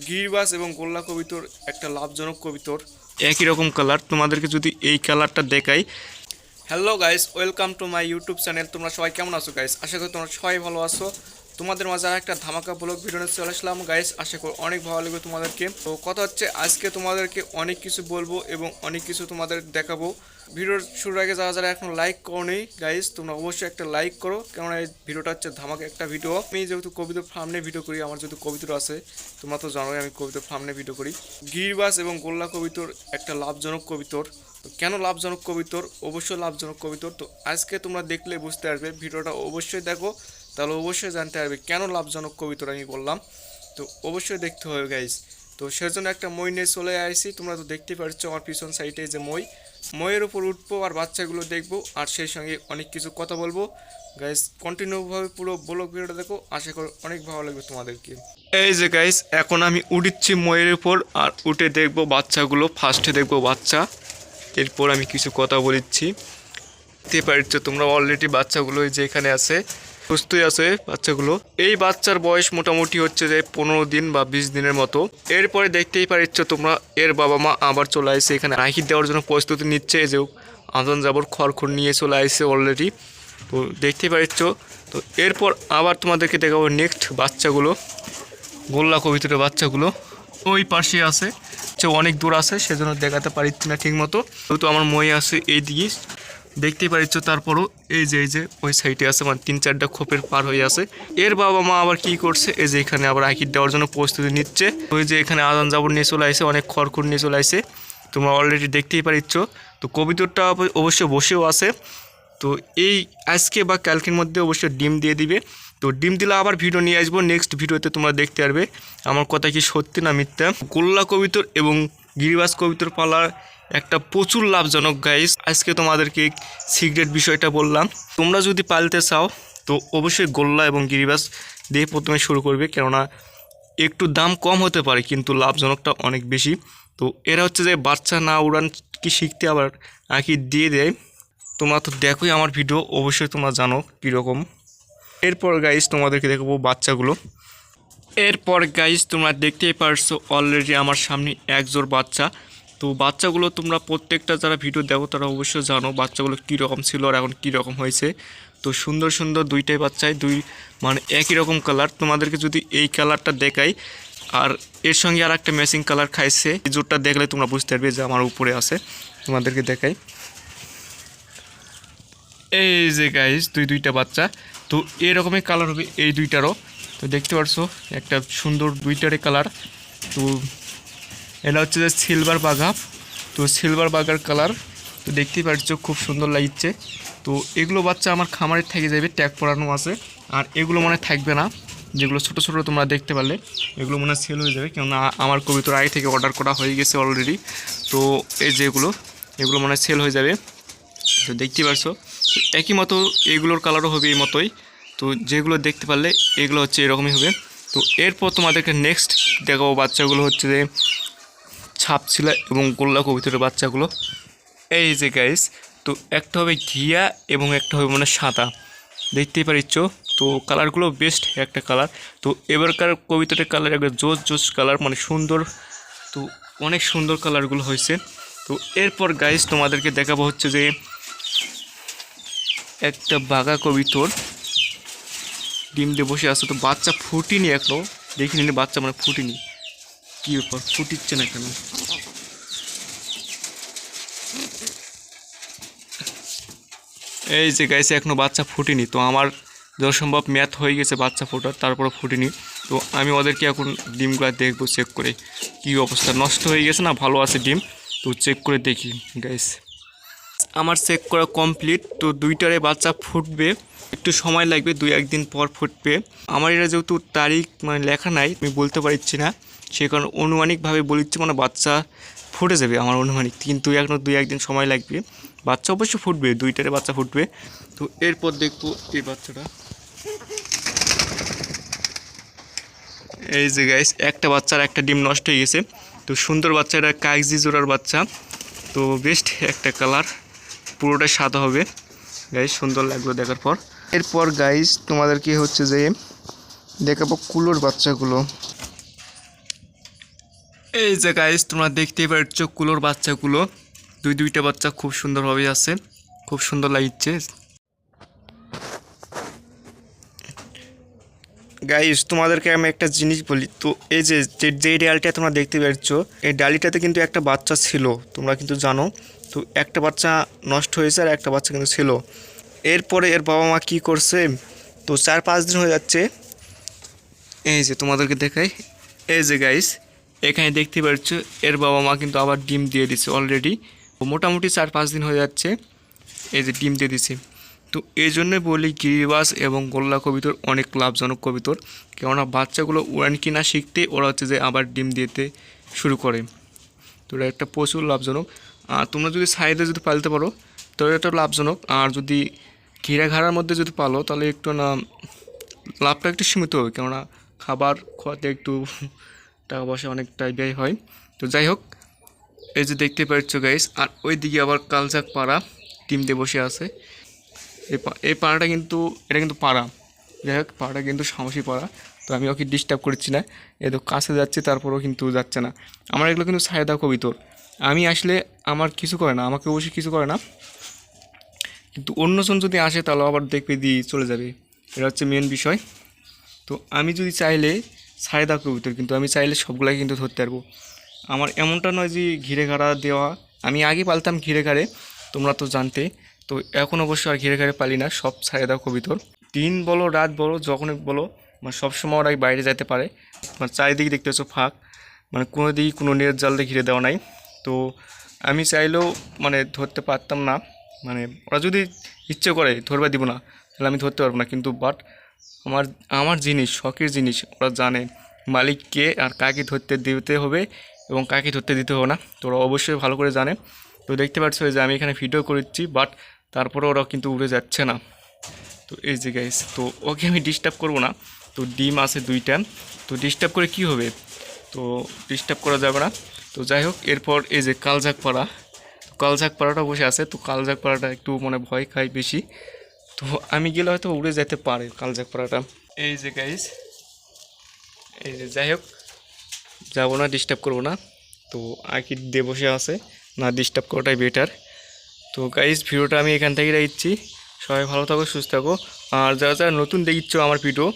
গিরিবাস এবং গোল্লা কবিতর একটা লাভজনক কবিতর, একই রকম কালার। তোমাদেরকে যদি এই কালারটা দেখাই। Hello guys, welcome to my YouTube channel. তোমরা সবাই কেমন আছো গাইস? আশা করি তোমরা সবাই ভালো আছো। তোমাদের মাঝে আর একটা ধামাকা ব্লগ ভিডিও নিয়ে চলে আসলাম গাইস। আশা করি অনেক ভালো লাগবে তোমাদেরকে। তো কথা হচ্ছে, আজকে তোমাদেরকে অনেক কিছু বলবো এবং অনেক কিছু তোমাদের দেখাবো। ভিডিওর শুরুর আগে যারা যারা এখন লাইক করোনি গাইস, তোমরা অবশ্যই একটা লাইক করো, কেননা এই ভিডিওটা হচ্ছে ধামাকা একটা ভিডিও। আমি যেহেতু কবিতার ফার্ম নিয়ে ভিডিও করি, আমার যেহেতু কবিতা আছে, তোমরা তো জানোই আমি কবিতার ফার্ম নিয়ে ভিডিও করি। গিরিবাস এবং গোল্লা কবিতর একটা লাভজনক কবিতর। তো কেন লাভজনক কবিতর? অবশ্যই লাভজনক কবিতর। তো আজকে তোমরা দেখলে বুঝতে পারবে, ভিডিওটা অবশ্যই দেখো, তাহলে অবশ্যই জানতে পারবে কেন লাভজনক কবিতর আমি বললাম। তো অবশ্যই দেখতে হবে গাইস। তো সেজন্য একটা মই নিয়ে চলে আসি। তোমরা তো দেখতে পাচ্ছ আমার পিছন সাইডে যে মইয়ের উপর উঠবো আর বাচ্চাগুলো দেখবো, আর সেই সঙ্গে অনেক কিছু কথা বলবো গাইস। কন্টিনিউভাবে পুরো ব্লগ ভিডিওটা দেখো, আশা করি অনেক ভালো লাগবে তোমাদেরকে। এই যে গাইস, এখন আমি উঠছি মইয়ের উপর, আর উঠে দেখবো বাচ্চাগুলো। ফার্স্টে দেখবো বাচ্চা, এরপর আমি কিছু কথা বলেছি। দেখতে পারছো তোমরা অলরেডি বাচ্চাগুলো যে এখানে আছে, সুস্থই আছে বাচ্চাগুলো। এই বাচ্চার বয়স মোটামুটি হচ্ছে যে 15 দিন বা 20 দিনের মতো। এরপরে দেখতেই পারছ তোমরা, এর বাবা মা আবার চলে আসছে এখানে রাখি দেওয়ার জন্য প্রস্তুতি নিচ্ছে। যে আদন যাবর খড়খড় নিয়ে চলে আসছে অলরেডি, তো দেখতেই পারছ। তো এরপর আবার তোমাদেরকে দেখাবো নেক্সট বাচ্চাগুলো, গোল্লা কবিতরের বাচ্চাগুলো। ওই পাশে আছে, অনেক দূর আছে, সেজন্য দেখাতে পারছি না ঠিক মতো। তো আমার মই আছে এই দিকে, দেখতেই পাচ্ছ। তারপরও এই যে ওই সাইডে আছে, মানে 3-4টা খোপের পার হয়ে আছে। এর বাবা মা আবার কি করছে, এই যে এখানে আবার আকির দেওয়ার জন্য প্রস্তুতি নিচ্ছে। ওই যে এখানে আদান জাবর নিয়ে চলে আসে, অনেক খড়খড় নিয়ে চলে আসে, তোমরা অলরেডি দেখতেই পাচ্ছ। তো কবিতরটা অবশ্যই বসেও আছে। তো এই আজকে বা কালকের মধ্যে অবশ্যই ডিম দিয়ে দিবে। তো ডিম দিলে আবার ভিডিও নিয়ে আসবো, নেক্সট ভিডিওতে তোমরা দেখতে পারবে আমার কথা কি সত্যি না মিথ্যা। গোল্লা কবিতর এবং গিরিবাস কবিতর পালার একটা প্রচুর লাভজনক গাইস। আজকে তোমাদেরকে সিক্রেট বিষয়টা বললাম। তোমরা যদি পালতে চাও তো অবশ্যই গোল্লা এবং গিরিবাস দিয়ে প্রথমে শুরু করবে, কেননা একটু দাম কম হতে পারে কিন্তু লাভজনকটা অনেক বেশি। তো এরা হচ্ছে যে বাচ্চা না উড়ান কি শিখতে আবার আঁকি দিয়ে দেয়। তোমরা তো দেখোই আমার ভিডিও, অবশ্যই তোমরা জানো কীরকম। এরপর গাইস তোমাদেরকে দেখাবো বাচ্চাগুলো। এরপর গাইস তোমরা দেখতেই পারছো অলরেডি আমার সামনে এক জোড় বাচ্চা। তো বাচ্চাগুলো তোমরা প্রত্যেকটা যারা ভিডিও দেখো তারা অবশ্যই জানো বাচ্চাগুলো কীরকম ছিল আর এখন কীরকম হয়েছে। তো সুন্দর সুন্দর দুইটাই বাচ্চাই, মানে একই রকম কালার। তোমাদেরকে যদি এই কালারটা দেখাই, আর এর সঙ্গে আর একটা ম্যাচিং কালার খাইছে, এই জোরটা দেখলে তোমরা বুঝতে পারবে যে আমার উপরে আছে। তোমাদেরকে দেখাই, এই যে গাইস দুইটা বাচ্চা। তো এরকমই কালার হবে এই দুইটারও। তো দেখতে পারছো একটা সুন্দর দুইটারে কালার। তো এটা হচ্ছে যে সিলভার বাঘা। তো সিলভার বাঘার কালার তো দেখতেই পাচ্ছ, খুব সুন্দর লাগছে। তো এগুলো বাচ্চা আমার খামারে থেকে যাবে, ট্যাগ পরানো আছে। আর এগুলো মনে থাকবে না, যেগুলো ছোটো ছোটো তোমরা দেখতে পারলে এগুলো মনে সেল হয়ে যাবে, কেননা আমার কবিতার আগে থেকে অর্ডার করা হয়ে গেছে অলরেডি। তো এই যেগুলো এগুলো মনে সেল হয়ে যাবে। তো দেখতে পারছো একই মতো এগুলোর কালারও হবে এই মতোই। তো যেগুলো দেখতে পারলে এগুলো হচ্ছে এরকমই হবে। তো এরপর তোমাদেরকে নেক্সট দেখাবো বাচ্চাগুলো হচ্ছে যে ছাপছিলা এবং গোল্লা কবিতরের বাচ্চাগুলো। এই যে গাইস, তো একটা হবে ঘিয়া এবং একটা হবে মানে সাদা, দেখতেই পারিচ্ছ। তো কালারগুলো বেস্ট একটা কালার। তো এবারকার কবিতাটার কালার একটা জোস কালার, মানে সুন্দর। তো অনেক সুন্দর কালারগুলো হয়েছে। তো এরপর গাইস তোমাদেরকে দেখাবো হচ্ছে যে একটা বাঘা কবিতর ডিম দিয়ে বসে আছে। তো বাচ্চা ফুটিনি এখনো, দেখিনি বাচ্চা মানে ফুটিনি, কী ব্যাপার ফুটিচ্ছে না কেন? এই যে গাইছে এখনো বাচ্চা ফুটিনি। তো আমার যত সম্ভব ম্যাথ হয়ে গেছে বাচ্চা ফোটার, তারপরে ফুটিনি। তো আমি ওদেরকে এখন ডিমগুলো দেখবো চেক করে কী অবস্থা, নষ্ট হয়ে গেছে না ভালো আছে ডিম। তো চেক করে দেখি গাইস। আমার চেক করা কমপ্লিট। তো দুইটারে বাচ্চা ফুটবে, একটু সময় লাগবে, 2-1 দিন পর ফুটবে। আমার এটা যেহেতু তারিখ মানে লেখা নাই, আমি বলতে পারছি না, সে কারণে অনুমানিকভাবে বলিচ্ছি, মানে বাচ্চা ফুটে যাবে আমার অনুমানিক, কিন্তু এখনও 2-1 দিন সময় লাগবে। বাচ্চা অবশ্যই ফুটবে, দুইটারে বাচ্চা ফুটবে। তো এরপর দেখবো এই বাচ্চাটা। এই যে গাইস একটা বাচ্চার একটা ডিম নষ্ট হয়ে গেছে। তো সুন্দর বাচ্চা, এটা কাগজি জোড়ার বাচ্চা। তো বেস্ট একটা কালার, পুরোটা সাদা হবে গাইস, সুন্দর লাগলো দেখার পর। এরপর গাইস তোমাদেরকে হচ্ছে যে দেখাবো কুলোর বাচ্চাগুলো। এই যে গাইস তোমরা দেখতেই পাচ্ছ কুলোর বাচ্চাগুলো, দুইটা বাচ্চা খুব সুন্দরভাবে আছে, খুব সুন্দর লাগছে। গাইস তোমাদেরকে আমি একটা জিনিস বলি, তো এই যে যে ডালটা তোমরা দেখতে পাচ্ছ, এই ডালিটাতে কিন্তু একটা বাচ্চা ছিল, তোমরা কিন্তু জানো। তো একটা বাচ্চা নষ্ট হয়েছে আর একটা বাচ্চা কিন্তু ছিল। এরপরে এর বাবা মা কী করছে, তো 4-5 দিন হয়ে যাচ্ছে। এই যে তোমাদেরকে দেখাই, এই যে গাইস এখানে দেখতে পাচ্ছ এর বাবা মা কিন্তু আবার ডিম দিয়ে দিচ্ছে অলরেডি। মোটামুটি 4-5 দিন হয়ে যাচ্ছে, এই যে ডিম দিয়ে দিচ্ছে। তো এই জন্যই বলি গিরিবাজ এবং গোল্লা কবিতর অনেক লাভজনক কবিতর, কেননা বাচ্চাগুলো উড়ান কিনা শিখতে ওরা হচ্ছে যে আবার ডিম দিতে শুরু করে। তো এটা একটা প্রচুর লাভজনক। আর তোমরা যদি সাইডে যদি পালতে পারো তাহলে এটা লাভজনক। আর যদি ঘিরা ঘাড়ার মধ্যে যদি পালো তাহলে একটু না লাভটা একটু সীমিত হবে, কেননা খাবার খাওয়াতে একটু টাকা পয়সা অনেকটাই ব্যয় হয়। তো যাই হোক, এই যে দেখতে পাচ্ছ গাইস, আর ওই দিকে আবার কালচাক পাড়া ডিম দিয়ে বসে আছে। এই পাড়াটা কিন্তু এটা কিন্তু পাড়া, যাই হোক পাড়াটা কিন্তু সাহসী পাড়া। তো আমি ওকে ডিস্টার্ব করছি না, এ তো কাছে যাচ্ছে তারপরেও কিন্তু যাচ্ছে না। আমার এগুলো কিন্তু সায়দা কবিতর, আমি আসলে আমার কিছু করে না, আমাকে অবশ্যই কিছু করে না, কিন্তু অন্যজন যদি আসে তাহলে আবার দেখবে দিয়ে চলে যাবে, এটা হচ্ছে মেন বিষয়। তো আমি যদি চাইলে সায়দা কবিতর, কিন্তু আমি চাইলে সবগুলাই কিন্তু ধরতে পারবো। আমার এমনটা নয় যে ঘিরে ঘাড়া দেওয়া, আমি আগে পালতাম ঘিরে ঘাড়ে, তোমরা তো জানতে। তো এখন অবশ্য আর ঘিরে ঘাড়ে পালি না, সব সায়দা কবিতর। দিন বলো রাত বলো যখন বলো, মানে সবসময় ওরা বাইরে যেতে পারে। মানে চারিদিকে দেখতে পাচ্ছ ফাঁক, মানে কোনো দিকে কোনো নেট জাল দিয়ে ঘিরে দেওয়া নাই। তো আমি চাইলেও মানে ধরতে পারতাম না, মানে ওরা যদি ইচ্ছে করে ধরবা দিব না তাহলে আমি ধরতে পারবো না, কিন্তু বাট আমার আমার জিনিস শখের জিনিস ওরা জানে মালিককে আর কাকে ধরতে দিতে হবে এবং কাকে ধরতে দিতে হবে না, তো ওরা অবশ্যই ভালো করে জানে। তো দেখতে পাচ্ছ যে আমি এখানে ভিডিও করছি, বাট তারপরে ওরা কিন্তু উড়ে যাচ্ছে না। তো এই যে গাইস, তো ওকে আমি ডিস্টার্ব করবো না। তো ডিম আছে 2টা, তো ডিস্টার্ব করে কি হবে, তো ডিস্টার্ব করা যাবে না। তো যাই হোক, এরপর এই যে কালঝাক পাড়া, কালঝাক পাড়াটা বসে আছে। তো কালঝাক পাড়াটা একটু মানে ভয় খায় বেশি, তো আমি গেলে হয়তো উড়ে যেতে পারে কালঝাক পাড়াটা। এই যে গাইস, এই যে যাই হোক যাবো না, ডিস্টার্ব করবো না। তো আঁকি দিয়ে বসে আছে, না ডিস্টার্ব করাটাই বেটার। তো গাইস ভিডিওটা আমি এখান থেকেই রাখছি, সবাই ভালো থাকো সুস্থ থাকো। আর যারা যারা নতুন দেখছো আমার ভিডিও,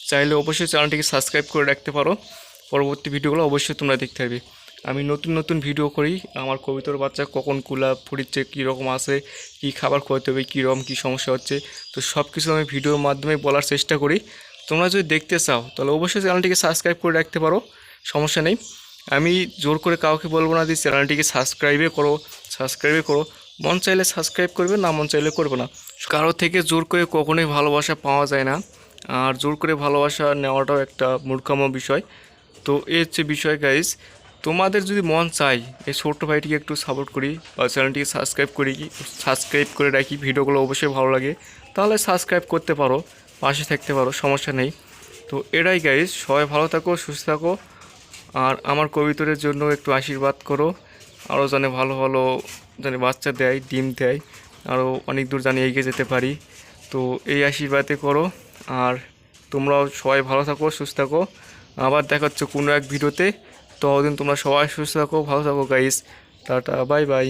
চাইলে অবশ্যই চ্যানেলটিকে সাবস্ক্রাইব করে রাখতে পারো, পরবর্তী ভিডিওগুলো অবশ্যই তোমরা দেখতে পারবে। আমি নতুন নতুন ভিডিও করি, আমার কবিতার বাচ্চা কখন কুলা ফুটিচ্ছে, কীরকম আছে, কী খাবার খাওয়াতে হবে, কীরকম কী সমস্যা হচ্ছে, তো সব কিছু আমি ভিডিওর মাধ্যমে বলার চেষ্টা করি। তোমরা যদি দেখতে চাও তাহলে অবশ্যই চ্যানেলটিকে সাবস্ক্রাইব করে রাখতে পারো, সমস্যা নেই। আমি জোর করে কাউকে বলবো না যে চ্যানেলটিকে সাবস্ক্রাইবে করো, মন চাইলে সাবস্ক্রাইব করবে, না মন চাইলে করবে না। কারো থেকে জোর করে কখনোই ভালোবাসা পাওয়া যায় না, আর জোর করে ভালোবাসা নেওয়াটাও একটা মূর্খামো বিষয়। তো এই হচ্ছে বিষয় গাইজ, তোমাদের যদি মন চাই এই ছোট্ট ভাইটিকে একটু সাপোর্ট করি বা চ্যানেলটিকে সাবস্ক্রাইব করে রাখি, ভিডিওগুলো অবশ্যই ভালো লাগে তাহলে সাবস্ক্রাইব করতে পারো, পাশে থাকতে পারো, সমস্যা নেই। তো এটাই গাইজ, সবাই ভালো থাকো সুস্থ থাকো, আর আমার কবিতরের জন্য একটু আশীর্বাদ করো, আরও জানে ভালো ভালো জানে বাচ্চা দেয়, ডিম দেয়, আরও অনেক দূর জানি এগিয়ে যেতে পারি। তো এই আশীর্বাদে করো, আর তোমরাও সবাই ভালো থাকো সুস্থ থাকো। আবার দেখা হচ্ছে কোনো এক ভিডিওতে, ততদিন তোমরা সবাই সুস্থ থাকো, ভালো থাকো গাইস, টাটা বাই বাই।